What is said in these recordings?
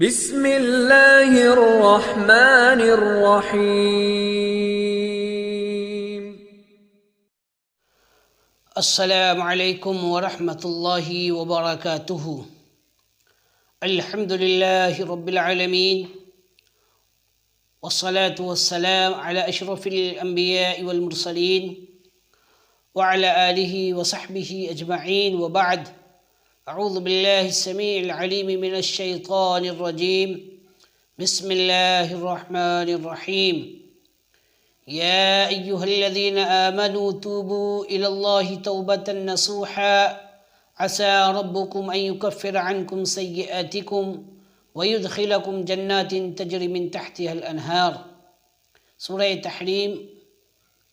بسم اللہ الرحمن الرحیم۔ السلام علیکم ورحمۃ اللہ وبرکاتہ۔ الحمد للہ رب العالمین والصلاة والسلام على اشرف الانبیاء والمرسلین وعلى آلہ وصحبہ اجمعین وبعد۔ اعوذ باللہ السمیع العلیم من الشیطان الرجیم، بسم اللہ الرحمن الرحیم۔ یا ایہا الذین آمنوا توبوا الی اللہ توبۃ نصوحا عسى ربکم ان یکفر عنکم سیئاتکم ویدخلکم جنات تجری من تحتها الانہار۔ سورہ تحریم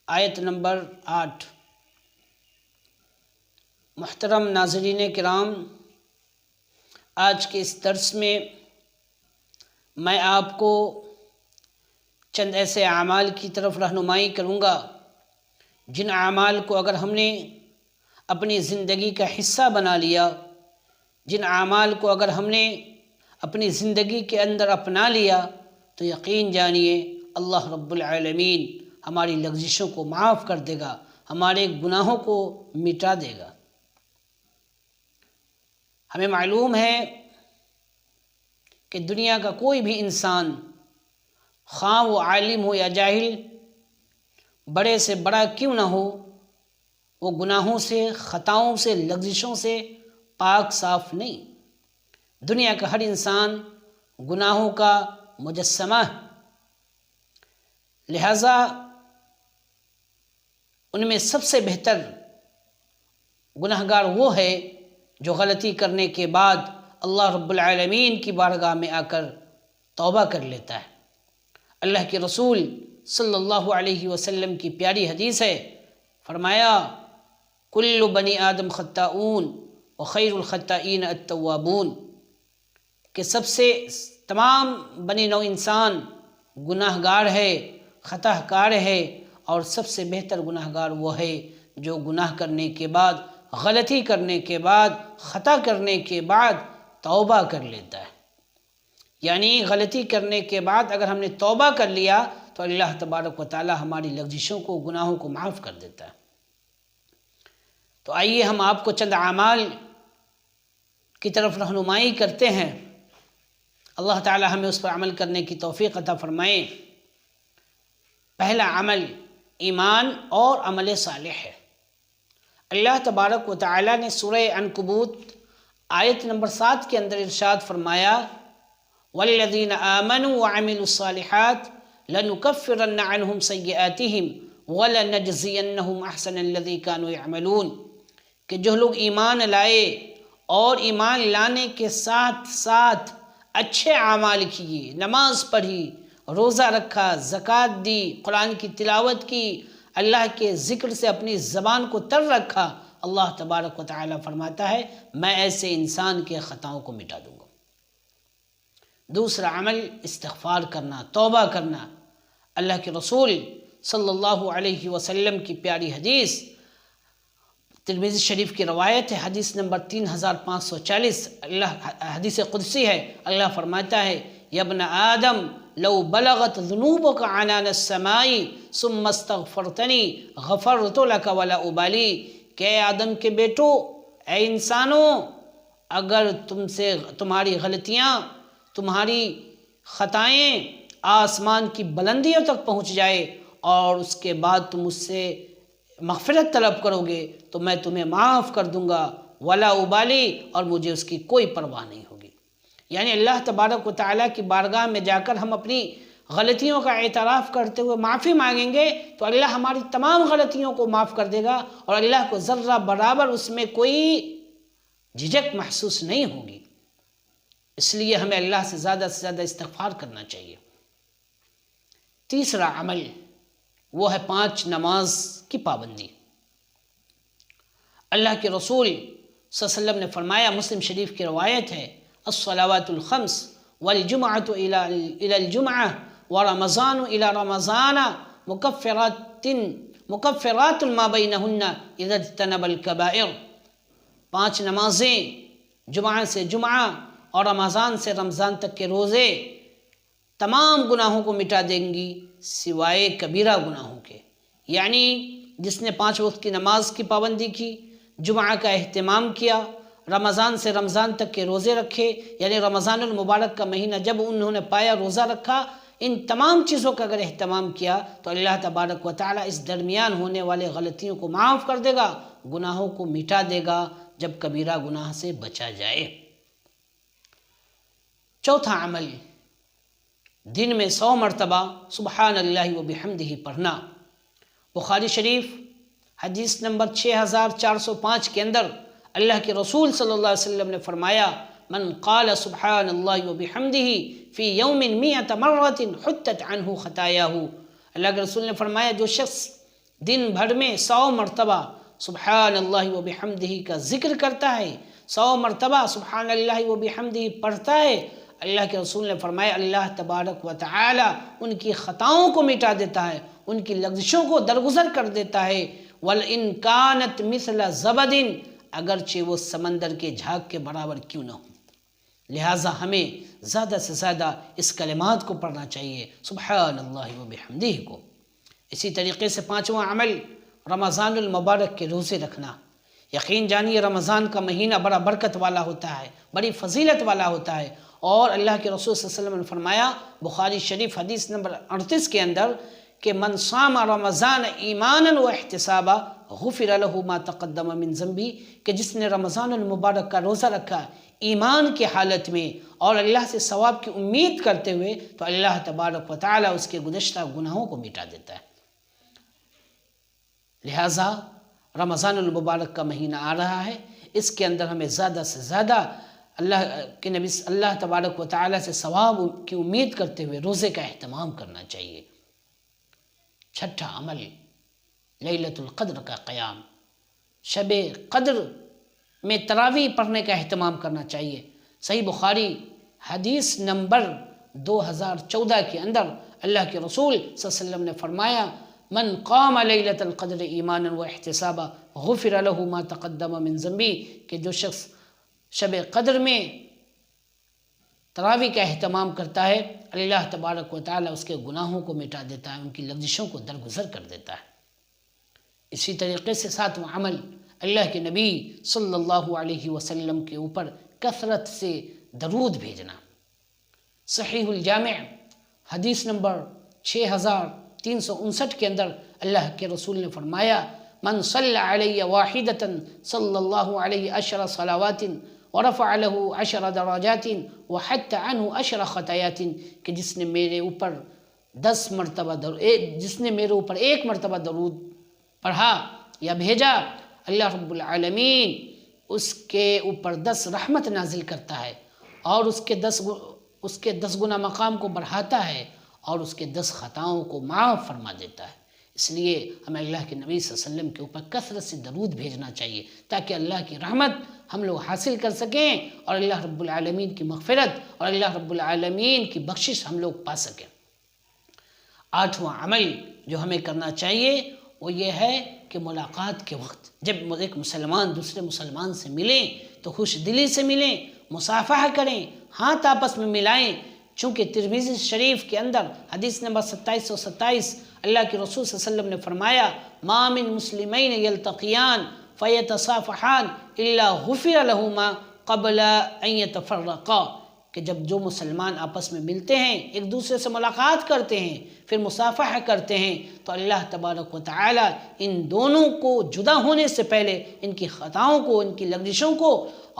آیت نمبر 8۔ محترم ناظرین کرام، آج کے اس درس میں میں آپ کو چند ایسے اعمال کی طرف رہنمائی کروں گا جن اعمال کو اگر ہم نے اپنی زندگی کا حصہ بنا لیا، جن اعمال کو اگر ہم نے اپنی زندگی کے اندر اپنا لیا تو یقین جانیے اللہ رب العالمین ہماری لغزشوں کو معاف کر دے گا، ہمارے گناہوں کو مٹا دے گا۔ ہمیں معلوم ہے کہ دنیا کا کوئی بھی انسان، خواہ وہ عالم ہو یا جاہل، بڑے سے بڑا کیوں نہ ہو، وہ گناہوں سے، خطاؤں سے، لغزشوں سے پاک صاف نہیں۔ دنیا کا ہر انسان گناہوں کا مجسمہ ہے، لہذا ان میں سب سے بہتر گنہگار وہ ہے جو غلطی کرنے کے بعد اللہ رب العالمین کی بارگاہ میں آ کر توبہ کر لیتا ہے۔ اللہ کے رسول صلی اللہ علیہ وسلم کی پیاری حدیث ہے، فرمایا کل بنی آدم خطاؤون وخیر الخطائین التوابون، کہ سب سے تمام بنی نوع انسان گناہ گار ہے، خطا کار ہے، اور سب سے بہتر گناہ گار وہ ہے جو گناہ کرنے کے بعد، غلطی کرنے کے بعد، خطا کرنے کے بعد توبہ کر لیتا ہے۔ یعنی غلطی کرنے کے بعد اگر ہم نے توبہ کر لیا تو اللہ تبارک و تعالی ہماری لغزشوں کو، گناہوں کو معاف کر دیتا ہے۔ تو آئیے ہم آپ کو چند اعمال کی طرف رہنمائی کرتے ہیں، اللہ تعالی ہمیں اس پر عمل کرنے کی توفیق عطا فرمائے۔ پہلا عمل ایمان اور عمل صالح ہے۔ اللہ تبارک و تعالی نے سورہ عنکبوت آیت نمبر 7 کے اندر ارشاد فرمایا والذین آمنوا وعملوا الصالحات لنکفرن عنہم سیئاتہم ولنجزینہم احسن الذی کانوا یعملون، کہ جو لوگ ایمان لائے اور ایمان لانے کے ساتھ ساتھ اچھے اعمال کیے، نماز پڑھی، روزہ رکھا، زکوٰۃ دی، قرآن کی تلاوت کی، اللہ کے ذکر سے اپنی زبان کو تر رکھا، اللہ تبارک و تعالی فرماتا ہے میں ایسے انسان کے خطاؤں کو مٹا دوں گا۔ دوسرا عمل استغفار کرنا، توبہ کرنا۔ اللہ کے رسول صلی اللہ علیہ وسلم کی پیاری حدیث، ترمذی شریف کی روایت ہے، حدیث نمبر 3540، حدیث قدسی ہے، اللہ فرماتا ہے یا ابن آدم لو بلغت ذنوبک عنان السماء ثم استغفرتنی غفرت لک ولا ابالی، کہ اے آدم کے بیٹو، اے انسانوں، اگر تمہاری غلطیاں، تمہاری خطائیں آسمان کی بلندیوں تک پہنچ جائے اور اس کے بعد تم مجھ سے مغفرت طلب کرو گے تو میں تمہیں معاف کر دوں گا، ولا ابالی، اور مجھے اس کی کوئی پرواہ نہیں ہوگی۔ یعنی اللہ تبارک و تعالیٰ کی بارگاہ میں جا کر ہم اپنی غلطیوں کا اعتراف کرتے ہوئے معافی مانگیں گے تو اللہ ہماری تمام غلطیوں کو معاف کر دے گا، اور اللہ کو ذرہ برابر اس میں کوئی جھجک محسوس نہیں ہوگی۔ اس لیے ہمیں اللہ سے زیادہ استغفار کرنا چاہیے۔ تیسرا عمل وہ ہے 5 نماز کی پابندی۔ اللہ کے رسول صلی اللہ علیہ وسلم نے فرمایا، مسلم شریف کی روایت ہے، الصلوات الخمس والجمعۃ الی الجمعہ ورمضان الی رمضان مکفرات ما بینہن اذا اجتنب الکبائر۔ 5 نمازیں جمعہ سے جمعہ اور رمضان سے رمضان تک کے روزے تمام گناہوں کو مٹا دیں گی سوائے کبیرہ گناہوں کے۔ یعنی جس نے 5 وقت کی نماز کی پابندی کی، جمعہ کا اہتمام کیا، رمضان سے رمضان تک کے روزے رکھے، یعنی رمضان المبارک کا مہینہ جب انہوں نے پایا روزہ رکھا، ان تمام چیزوں کا اگر اہتمام کیا تو اللہ تبارک و تعالیٰ اس درمیان ہونے والے غلطیوں کو معاف کر دے گا، گناہوں کو مٹا دے گا جب کبیرہ گناہ سے بچا جائے۔ چوتھا عمل، دن میں 100 مرتبہ سبحان اللہ و بحمدہ پڑھنا۔ بخاری شریف حدیث نمبر 6405 کے اندر اللہ کے رسول صلی اللہ علیہ وسلم نے فرمایا، من قال سبحان اللہ و بحمدہ فی یوم 100 مرۃ حطت عنہ خطایاہ۔ اللہ کے رسول نے فرمایا جو شخص دن بھر میں 100 مرتبہ سبحان اللہ و بحمدہ کا ذکر کرتا ہے، 100 مرتبہ سبحان اللہ و بحمدہ پڑھتا ہے، اللہ کے رسول نے فرمایا اللہ تبارک و تعالی ان کی خطاؤں کو مٹا دیتا ہے، ان کی لغزشوں کو درگزر کر دیتا ہے۔ وَلْإِنْ كَانَتْ مِثْلَ زَبَدٍ، اگرچہ وہ سمندر کے جھاگ کے برابر کیوں نہ ہو۔ لہٰذا ہمیں زیادہ سے زیادہ اس کلمات کو پڑھنا چاہیے، سبحان اللہ و بحمدہ کو۔ اسی طریقے سے 5واں عمل، رمضان المبارک کے روزے رکھنا۔ یقین جانیے رمضان کا مہینہ بڑا برکت والا ہوتا ہے، بڑی فضیلت والا ہوتا ہے، اور اللہ کے رسول صلی اللہ علیہ وسلم نے فرمایا بخاری شریف حدیث نمبر 38 کے اندر کہ من صام رمضان ایمانا و احتسابا غفر له ما تقدم من ذنبی، کہ جس نے رمضان المبارک کا روزہ رکھا ایمان کی حالت میں اور اللہ سے ثواب کی امید کرتے ہوئے، تو اللہ تبارک و تعالی اس کے گزشتہ گناہوں کو مٹا دیتا ہے۔ لہٰذا رمضان المبارک کا مہینہ آ رہا ہے، اس کے اندر ہمیں زیادہ سے زیادہ اللہ کے نبی اللہ تبارک و تعالی سے ثواب کی امید کرتے ہوئے روزے کا اہتمام کرنا چاہیے۔ چھٹا عمل، لیلۃ القدر کا قیام۔ شب قدر میں تراویح پڑھنے کا اہتمام کرنا چاہیے۔ صحیح بخاری حدیث نمبر 2014 کے اندر اللہ کے رسول صلی اللہ علیہ وسلم نے فرمایا من قام لیلۃ القدر ایمانا و احتسابا غفر له ما تقدم من ذنبی، کہ جو شخص شب قدر میں تراویح کا اہتمام کرتا ہے اللہ تبارک و تعالی اس کے گناہوں کو مٹا دیتا ہے، ان کی لغزشوں کو درگزر کر دیتا ہے۔ اسی طریقے سے 7واں عمل، اللہ کے نبی صلی اللہ علیہ وسلم کے اوپر کثرت سے درود بھیجنا۔ صحیح الجامع حدیث نمبر 6359 کے اندر اللہ کے رسول نے فرمایا من صلی علی واحدۃ صلی اللہ علیہ 10 صلوات ورفع له 10 درجات وحط عنه 10 خطايات، کہ جس نے میرے اوپر 10 مرتبہ جس نے میرے اوپر 1 مرتبہ درود پڑھا یا بھیجا، اللہ رب العالمین اس کے اوپر 10 رحمت نازل کرتا ہے اور اس کے 10 گنا مقام کو بڑھاتا ہے اور اس کے 10 خطاؤں کو معاف فرما دیتا ہے۔ اس لیے ہمیں اللہ کے نبی صلی اللہ علیہ وسلم کے اوپر کثرت سے درود بھیجنا چاہیے تاکہ اللہ کی رحمت ہم لوگ حاصل کر سکیں اور اللہ رب العالمین کی مغفرت اور اللہ رب العالمین کی بخشش ہم لوگ پا سکیں۔ 8واں عمل جو ہمیں کرنا چاہیے وہ یہ ہے کہ ملاقات کے وقت جب ایک مسلمان دوسرے مسلمان سے ملیں تو خوش دلی سے ملیں، مصافحہ کریں، ہاتھ آپس میں ملائیں، چونکہ ترمذی شریف کے اندر حدیث نمبر 2727 اللہ کے رسول صلی اللہ علیہ وسلم نے فرمایا ما من مسلمین یلتقیان فیتصافحان الا غفر لہما قبل ان یتفرقا، کہ جب جو مسلمان آپس میں ملتے ہیں ایک دوسرے سے ملاقات کرتے ہیں پھر مصافحہ کرتے ہیں تو اللہ تبارک و تعالی ان دونوں کو جدا ہونے سے پہلے ان کی خطاؤں کو، ان کی لغزشوں کو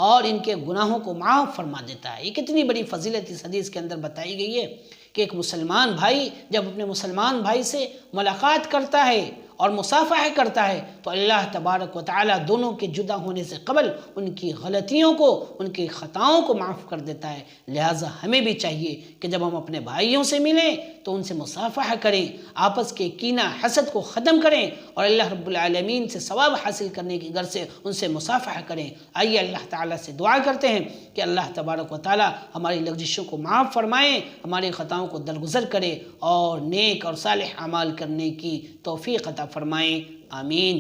اور ان کے گناہوں کو معاف فرما دیتا ہے۔ یہ کتنی بڑی فضیلت اس حدیث کے اندر بتائی گئی ہے کہ ایک مسلمان بھائی جب اپنے مسلمان بھائی سے ملاقات کرتا ہے اور مصافحہ کرتا ہے تو اللہ تبارک و تعالی دونوں کے جدا ہونے سے قبل ان کی غلطیوں کو، ان کی خطاؤں کو معاف کر دیتا ہے۔ لہٰذا ہمیں بھی چاہیے کہ جب ہم اپنے بھائیوں سے ملیں تو ان سے مصافحہ کریں، آپس کے کینہ حسد کو ختم کریں اور اللہ رب العالمین سے ثواب حاصل کرنے کی غرض سے ان سے مصافحہ کریں۔ آئیے اللہ تعالیٰ سے دعا کرتے ہیں کہ اللہ تبارک و تعالی ہماری لغزشوں کو معاف فرمائیں، ہماری خطاؤں کو درگزر کرے اور نیک اور صالح اعمال کرنے کی توفیق عطا فرمائیں۔ آمین۔